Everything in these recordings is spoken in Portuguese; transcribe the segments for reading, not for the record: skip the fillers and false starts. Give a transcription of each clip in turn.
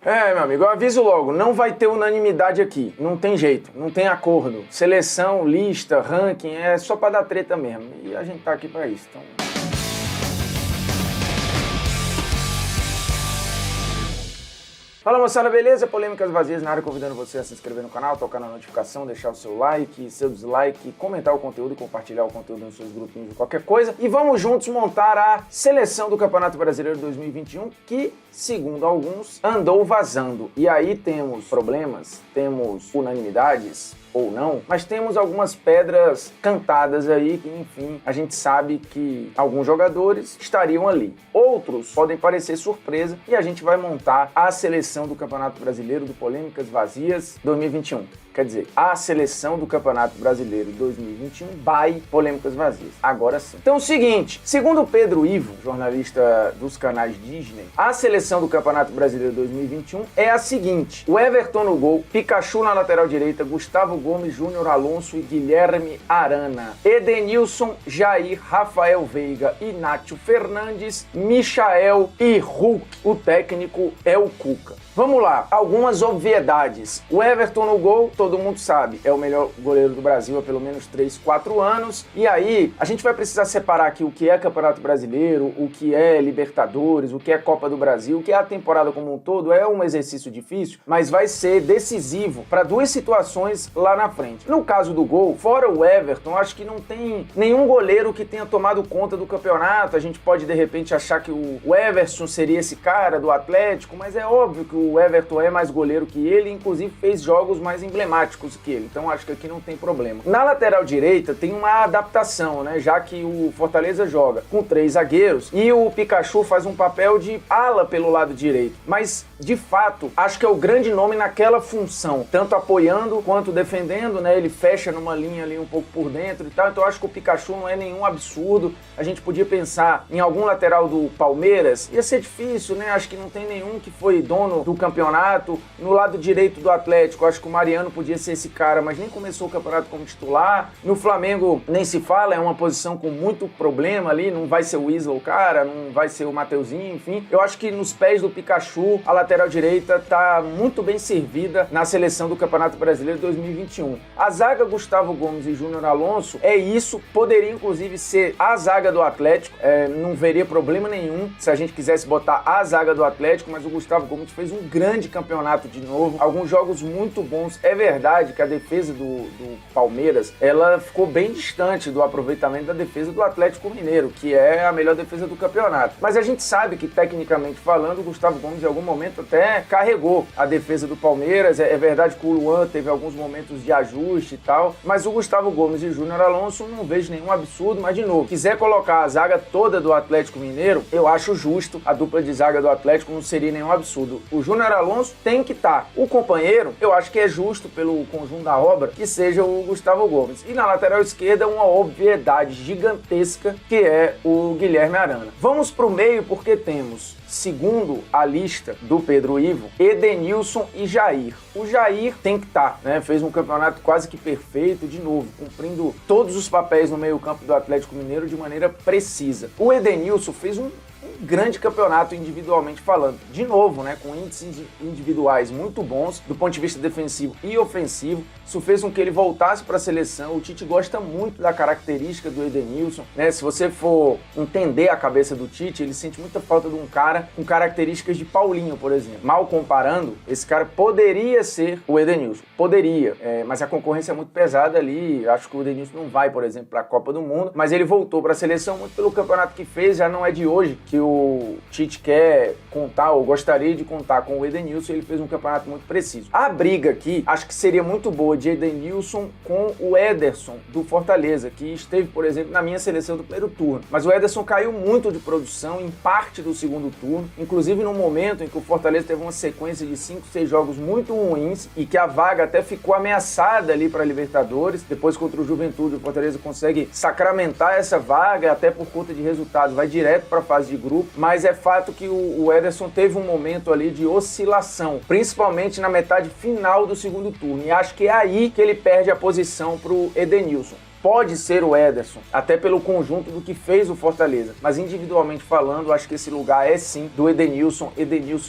Meu amigo, eu aviso logo, não vai ter unanimidade aqui, não tem jeito, não tem acordo. Seleção, lista, ranking, é só pra dar treta mesmo, e a gente tá aqui pra isso, então... Fala moçada, beleza? Polêmicas Vazias na área, convidando você a se inscrever no canal, tocar na notificação, deixar o seu like, seu dislike, comentar o conteúdo e compartilhar o conteúdo nos seus grupinhos de qualquer coisa. E vamos juntos montar a seleção do Campeonato Brasileiro 2021, que, segundo alguns, andou vazando. E aí temos problemas, temos unanimidades, ou não, mas temos algumas pedras cantadas aí que, enfim, a gente sabe que alguns jogadores estariam ali. Outros podem parecer surpresa e a gente vai montar a seleção do Campeonato Brasileiro do Polêmicas Vazias 2021. Quer dizer, a seleção do Campeonato Brasileiro 2021 by Polêmicas Vazias. Agora sim. Então é o seguinte, segundo Pedro Ivo, jornalista dos canais Disney, a seleção do Campeonato Brasileiro 2021 é a seguinte: o Everton no gol, Pikachu na lateral direita, Gustavo Gomes, Júnior Alonso e Guilherme Arana, Edenilson, Jair, Rafael Veiga, Inácio Fernandes, Michael e Hulk. O técnico é o Cuca. Vamos lá, algumas obviedades. O Everton no gol, todo mundo sabe, é o melhor goleiro do Brasil há pelo menos 3, 4 anos. E aí, a gente vai precisar separar aqui o que é Campeonato Brasileiro, o que é Libertadores, o que é Copa do Brasil, o que é a temporada como um todo. É um exercício difícil, mas vai ser decisivo para duas situações lá na frente. No caso do gol, fora o Everton, acho que não tem nenhum goleiro que tenha tomado conta do campeonato. A gente pode, de repente, achar que o Everson seria esse cara do Atlético, mas é óbvio que o Everton é mais goleiro que ele, inclusive fez jogos mais emblemáticos que ele, então acho que aqui não tem problema. Na lateral direita tem uma adaptação, né, já que o Fortaleza joga com 3 zagueiros e o Pikachu faz um papel de ala pelo lado direito, mas de fato acho que é o grande nome naquela função, tanto apoiando quanto defendendo, né, ele fecha numa linha ali um pouco por dentro e tal, então acho que o Pikachu não é nenhum absurdo. A gente podia pensar em algum lateral do Palmeiras, ia ser difícil, né, acho que não tem nenhum que foi dono do campeonato. No lado direito do Atlético, acho que o Mariano podia ser esse cara, mas nem começou o campeonato como titular. No Flamengo, nem se fala, é uma posição com muito problema ali, não vai ser o Isla o cara, não vai ser o Mateuzinho, enfim. Eu acho que nos pés do Pikachu, a lateral direita tá muito bem servida na seleção do Campeonato Brasileiro 2021. A zaga Gustavo Gomes e Júnior Alonso é isso, poderia inclusive ser a zaga do Atlético, não veria problema nenhum se a gente quisesse botar a zaga do Atlético, mas o Gustavo Gomes fez um grande campeonato de novo, alguns jogos muito bons. É verdade que a defesa do Palmeiras, ela ficou bem distante do aproveitamento da defesa do Atlético Mineiro, que é a melhor defesa do campeonato. Mas a gente sabe que, tecnicamente falando, o Gustavo Gomes em algum momento até carregou a defesa do Palmeiras. É verdade que o Luan teve alguns momentos de ajuste e tal, mas o Gustavo Gomes e o Júnior Alonso não vejo nenhum absurdo, mas de novo, quiser colocar a zaga toda do Atlético Mineiro, eu acho justo, a dupla de zaga do Atlético não seria nenhum absurdo. O Júnior Alonso tem que estar. O companheiro, eu acho que é justo pelo conjunto da obra que seja o Gustavo Gomes. E na lateral esquerda, uma obviedade gigantesca, que é o Guilherme Arana. Vamos pro meio porque temos, segundo a lista do Pedro Ivo, Edenilson e Jair. O Jair tem que estar, né? Fez um campeonato quase que perfeito, de novo, cumprindo todos os papéis no meio-campo do Atlético Mineiro de maneira precisa. O Edenilson fez um grande campeonato individualmente falando, de novo, né, com índices individuais muito bons do ponto de vista defensivo e ofensivo. Isso fez com que ele voltasse para a seleção. O Tite gosta muito da característica do Edenilson, né? Se você for entender a cabeça do Tite, ele sente muita falta de um cara com características de Paulinho, por exemplo. Mal comparando, esse cara poderia ser o Edenilson, poderia, mas a concorrência é muito pesada ali. Acho que o Edenilson não vai, por exemplo, para a Copa do Mundo, mas ele voltou para a seleção muito pelo campeonato que fez. Já não é de hoje que o Tite quer contar, ou gostaria de contar com o Edenilson. Ele fez um campeonato muito preciso. A briga aqui, acho que seria muito boa de Edenilson com o Ederson do Fortaleza, que esteve, por exemplo, na minha seleção do primeiro turno. Mas o Ederson caiu muito de produção em parte do segundo turno, inclusive no momento em que o Fortaleza teve uma sequência de 5, 6 jogos muito ruins e que a vaga até ficou ameaçada ali para a Libertadores. Depois, contra o Juventude, o Fortaleza consegue sacramentar essa vaga, até por conta de resultados, vai direto para a fase de grupo. Mas é fato que o Ederson teve um momento ali de oscilação, principalmente na metade final do segundo turno, e acho que é aí que ele perde a posição pro Edenilson. pode ser o Ederson, até pelo conjunto do que fez o Fortaleza. Mas individualmente falando, acho que esse lugar é sim do Edenilson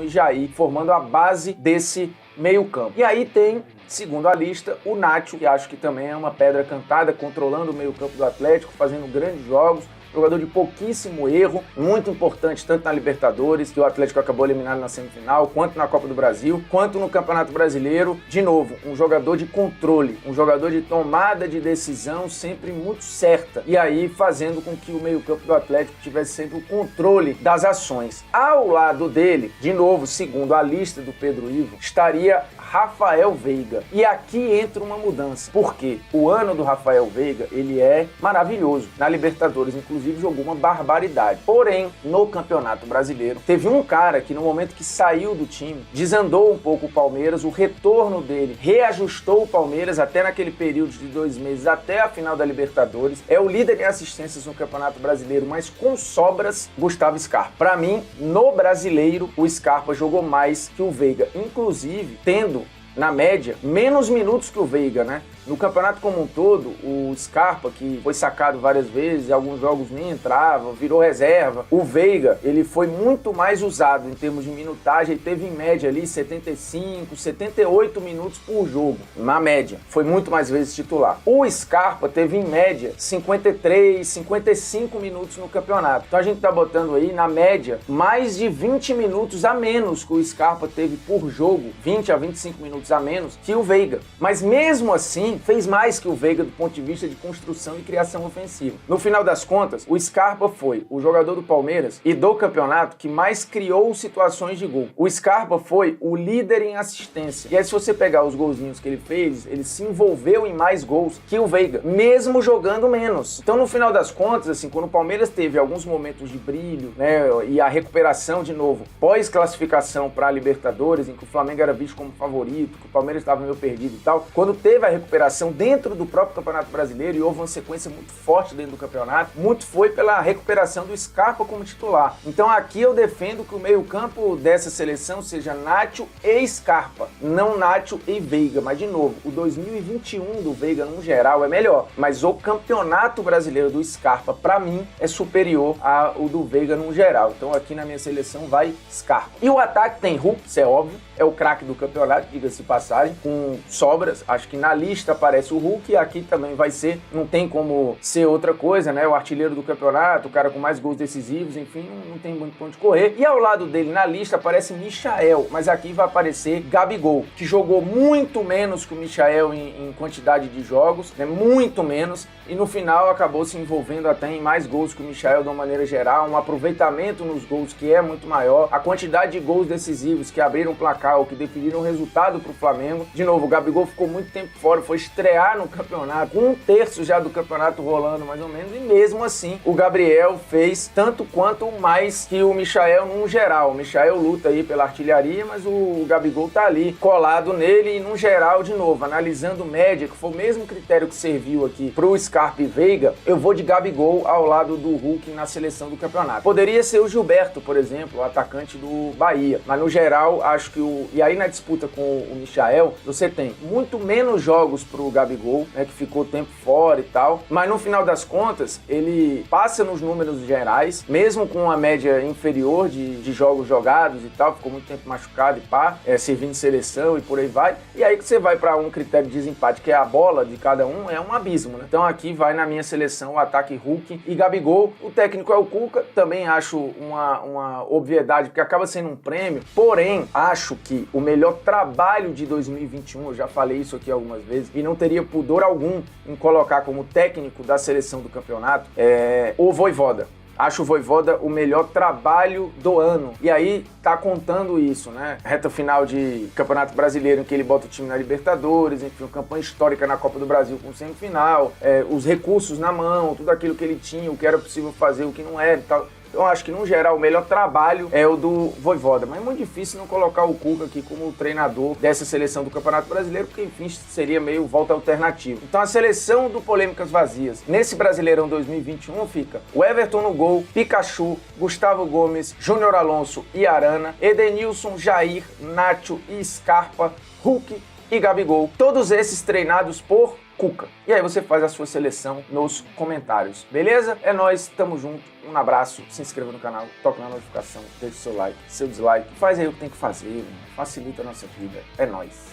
e Jair, formando a base desse meio campo. E aí tem, segundo a lista, o Nacho, que acho que também é uma pedra cantada, controlando o meio campo do Atlético, fazendo grandes jogos. Jogador de pouquíssimo erro, muito importante tanto na Libertadores, que o Atlético acabou eliminado na semifinal, quanto na Copa do Brasil, quanto no Campeonato Brasileiro. De novo, um jogador de controle, um jogador de tomada de decisão sempre muito certa. E aí fazendo com que o meio-campo do Atlético tivesse sempre o controle das ações. Ao lado dele, de novo, segundo a lista do Pedro Ivo, estaria Rafael Veiga. E aqui entra uma mudança, porque o ano do Rafael Veiga, ele é maravilhoso. Na Libertadores, inclusive, jogou uma barbaridade. Porém, no Campeonato Brasileiro, teve um cara que no momento que saiu do time, desandou um pouco o Palmeiras, o retorno dele reajustou o Palmeiras até naquele período de 2 meses, até a final da Libertadores. É o líder em assistências no Campeonato Brasileiro, mas com sobras, Gustavo Scarpa. Para mim, no Brasileiro, o Scarpa jogou mais que o Veiga, inclusive tendo na média, menos minutos que o Veiga, né? No campeonato como um todo, o Scarpa, que foi sacado várias vezes, alguns jogos nem entrava, virou reserva. O Veiga, ele foi muito mais usado em termos de minutagem, ele teve em média ali 75, 78 minutos por jogo, na média. Foi muito mais vezes titular. O Scarpa teve em média 53, 55 minutos no campeonato. Então a gente tá botando aí, na média, mais de 20 minutos a menos que o Scarpa teve por jogo, 20 a 25 minutos a menos que o Veiga. Mas mesmo assim, fez mais que o Veiga do ponto de vista de construção e criação ofensiva. No final das contas, o Scarpa foi o jogador do Palmeiras e do campeonato que mais criou situações de gol. O Scarpa foi o líder em assistência. E aí, se você pegar os golzinhos que ele fez, ele se envolveu em mais gols que o Veiga, mesmo jogando menos. Então, no final das contas, assim, quando o Palmeiras teve alguns momentos de brilho, né, e a recuperação de novo, pós-classificação para a Libertadores, em que o Flamengo era visto como favorito, que o Palmeiras estava meio perdido e tal, quando teve a recuperação dentro do próprio Campeonato Brasileiro e houve uma sequência muito forte dentro do campeonato, muito foi pela recuperação do Scarpa como titular. Então aqui eu defendo que o meio-campo dessa seleção seja Nacho e Scarpa, não Nacho e Veiga. Mas de novo, o 2021 do Veiga no geral é melhor, mas o Campeonato Brasileiro do Scarpa, para mim, é superior ao do Veiga no geral. Então aqui na minha seleção vai Scarpa. E o ataque tem Hulk, isso é óbvio, é o craque do campeonato, diga-se de passagem, com sobras. Acho que na lista aparece o Hulk e aqui também vai ser, não tem como ser outra coisa, né? O artilheiro do campeonato, o cara com mais gols decisivos, enfim, não tem muito pra onde correr. E ao lado dele na lista aparece Michael, mas aqui vai aparecer Gabigol, que jogou muito menos que o Michael em quantidade de jogos, né? Muito menos, e no final acabou se envolvendo até em mais gols que o Michael de uma maneira geral, um aproveitamento nos gols que é muito maior, a quantidade de gols decisivos que abriram o placar ou que definiram o resultado pro Flamengo. De novo, o Gabigol ficou muito tempo fora, foi estrear no campeonato, com 1/3 já do campeonato rolando mais ou menos, e mesmo assim o Gabriel fez tanto quanto mais que o Michael no geral. O Michael luta aí pela artilharia, mas o Gabigol tá ali colado nele e no geral, de novo, analisando média, que foi o mesmo critério que serviu aqui pro Scarpa e Veiga, eu vou de Gabigol ao lado do Hulk na seleção do campeonato. Poderia ser o Gilberto, por exemplo, o atacante do Bahia, mas no geral acho que e aí na disputa com o Michael, você tem muito menos jogos pro Gabigol, né, que ficou tempo fora e tal, mas no final das contas, ele passa nos números gerais, mesmo com uma média inferior de jogos jogados e tal, ficou muito tempo machucado e pá, servindo de seleção e por aí vai, e aí que você vai para um critério de desempate, que é a bola de cada um, é um abismo, né? Então aqui vai na minha seleção o ataque Hulk e Gabigol. O técnico é o Cuca, também acho uma obviedade, porque acaba sendo um prêmio, porém, acho que o melhor trabalho de 2021, eu já falei isso aqui algumas vezes, e não teria pudor algum em colocar como técnico da seleção do campeonato, o Vojvoda. Acho o Vojvoda o melhor trabalho do ano. E aí tá contando isso, né? Reta final de Campeonato Brasileiro, em que ele bota o time na Libertadores, enfim, uma campanha histórica na Copa do Brasil com semifinal, os recursos na mão, tudo aquilo que ele tinha, o que era possível fazer, o que não era e tal. Então, acho que, no geral, o melhor trabalho é o do Vojvoda. Mas é muito difícil não colocar o Cuca aqui como treinador dessa seleção do Campeonato Brasileiro, porque, enfim, seria meio volta alternativa. Então, a seleção do Polêmicas Vazias nesse Brasileirão 2021 fica o Everton no gol, Pikachu, Gustavo Gomes, Júnior Alonso e Arana, Edenilson, Jair, Nacho e Scarpa, Hulk e Gabigol. Todos esses treinados por Cuca. E aí você faz a sua seleção nos comentários, beleza? É nóis, tamo junto, um abraço, se inscreva no canal, toque na notificação, deixe seu like, seu dislike, faz aí o que tem que fazer, mano. Facilita a nossa vida, é nóis.